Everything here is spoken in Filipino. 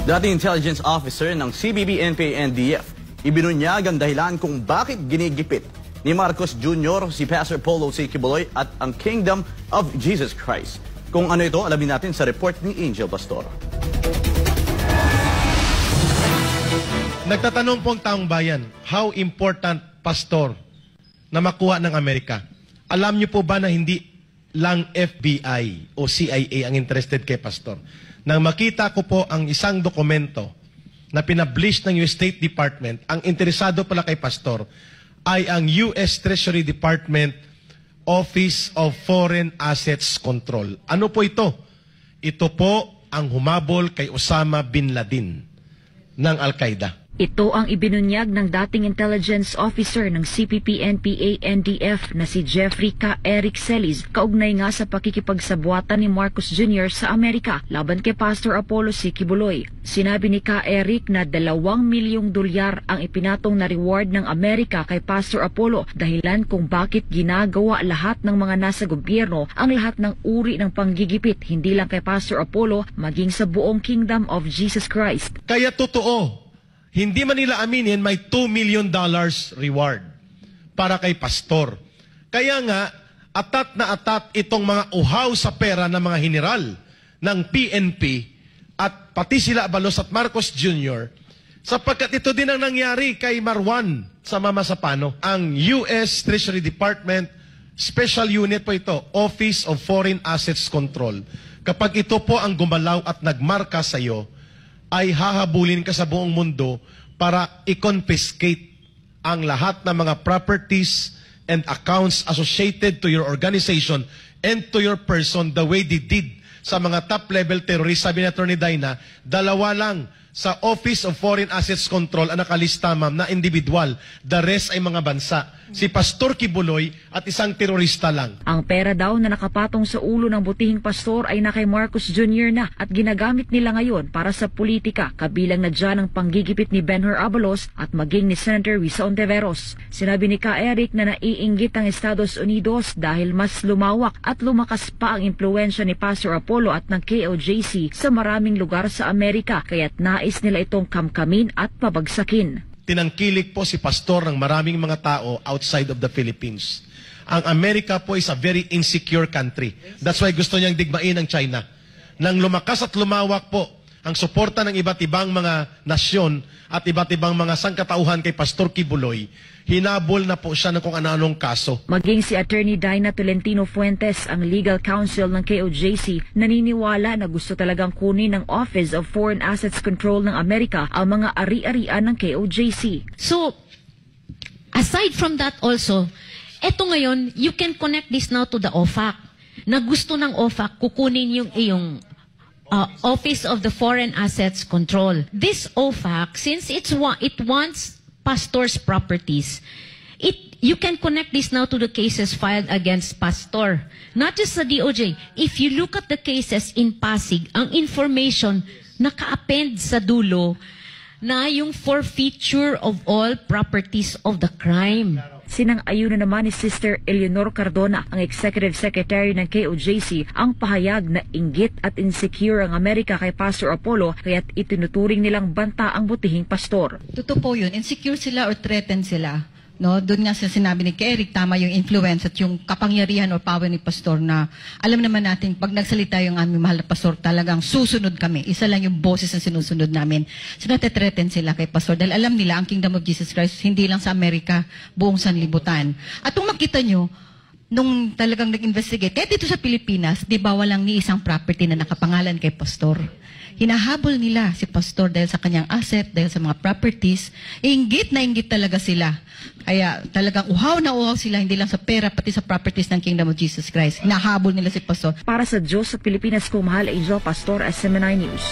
Dating intelligence officer ng CBP-NPA-NDF, ibinunyag ang dahilan kung bakit ginigipit ni Marcos Jr. si Pastor Apollo C. Quiboloy at ang Kingdom of Jesus Christ. Kung ano ito, alamin natin sa report ni Angel Pastor. Nagtatanong po ang taong bayan, how important, pastor, na makuha ng Amerika? Alam niyo po ba na hindi lang FBI o CIA ang interested kay pastor? Nang makita ko po ang isang dokumento na pinablish ng US State Department, ang interesado pala kay pastor ay ang US Treasury Department Office of Foreign Assets Control. Ano po ito? Ito po ang humabol kay Osama bin Laden ng Al-Qaeda. Ito ang ibinunyag ng dating intelligence officer ng CPP-NPA-NDF na si Jeffrey K. Eric Celis kaugnay nga sa pakikipagsabuatan ni Marcos Jr. sa Amerika laban kay Pastor Apollo C. Quiboloy. Sinabi ni K. Eric na $2 milyong ang ipinatong na reward ng Amerika kay Pastor Apollo dahilan kung bakit ginagawa lahat ng mga nasa gobyerno ang lahat ng uri ng panggigipit hindi lang kay Pastor Apollo maging sa buong Kingdom of Jesus Christ. Kaya totoo, hindi man nila aminin, may $2 million reward para kay pastor. Kaya nga, atat na atat itong mga uhaw sa pera ng mga general ng PNP at pati sila Abalos at Marcos Jr. sapagkat ito din ang nangyari kay Marwan sa Mama Sapano. Ang US Treasury Department, special unit po ito, Office of Foreign Assets Control. Kapag ito po ang gumalaw at nagmarka sa iyo, ay hahabulin ka sa buong mundo para i-confiscate ang lahat ng mga properties and accounts associated to your organization and to your person the way they did sa mga top-level terrorists. Sabi ni Atty. Dina, 2 lang sa Office of Foreign Assets Control ang nakalista, ma'am, na individual. The rest ay mga bansa. Si Pastor Quiboloy at isang terorista lang. Ang pera daw na nakapatong sa ulo ng butihing pastor ay na kay Marcos Jr. na at ginagamit nila ngayon para sa politika, kabilang na dyan ang panggigipit ni Benhur Abalos at maging ni Senator Risa Ontiveros. Sinabi ni K. Eric na naiinggit ang Estados Unidos dahil mas lumawak at lumakas pa ang impluensya ni Pastor Apollo at ng KOJC sa maraming lugar sa Amerika, kaya't nais nila itong kamkamin at pabagsakin. Tinangkilik po si pastor ng maraming mga tao outside of the Philippines. Ang Amerika po is a very insecure country. That's why gusto niyang digmain ang China. Nang lumakas at lumawak po ang suporta ng iba't ibang mga nasyon at iba't ibang mga sangkatauhan kay Pastor Quiboloy, hinabol na po siya ng kung ano-anong kaso. Maging si Atty. Dina Tolentino Fuentes, ang legal counsel ng KOJC, naniniwala na gusto talagang kunin ng Office of Foreign Assets Control ng Amerika ang mga ari-arian ng KOJC. So, aside from that also, eto ngayon, you can connect this now to the OFAC. Na gusto ng OFAC, kukunin yung iyong Office of the Foreign Assets Control. This OFAC, since it wants pastor's properties, you can connect this now to the cases filed against pastor. Not just sa DOJ. If you look at the cases in Pasig, ang information naka-append sa dulo na yung forfeiture of all properties of the crime. Sinang-ayunan naman ni Sister Eleanor Cardona, ang Executive Secretary ng KOJC, ang pahayag na inggit at insecure ang Amerika kay Pastor Apollo kaya't itinuturing nilang banta ang butihing pastor. Totoo po yun. Insecure sila or threatened sila. No, doon nga sinabi ni Eric, tama yung influence at yung kapangyarihan o power ni pastor na alam naman natin, pag nagsalita yung aming mahal na pastor, talagang susunod kami. Isa lang yung boses na sinusunod namin. So nate-threaten sila kay pastor dahil alam nila ang Kingdom of Jesus Christ, hindi lang sa Amerika, buong sanlibutan. At kung makita nyo, nung talagang nag-investigate, kahit dito sa Pilipinas, di ba walang ni isang property na nakapangalan kay pastor? Hinahabol nila si pastor dahil sa kanyang asset, dahil sa mga properties. Inggit na inggit talaga sila. Kaya talagang uhaw na uhaw sila, hindi lang sa pera, pati sa properties ng Kingdom of Jesus Christ. Hinahabol nila si pastor. Para sa Diyos at Pilipinas, kumahal Angel Pastor, SMNI News.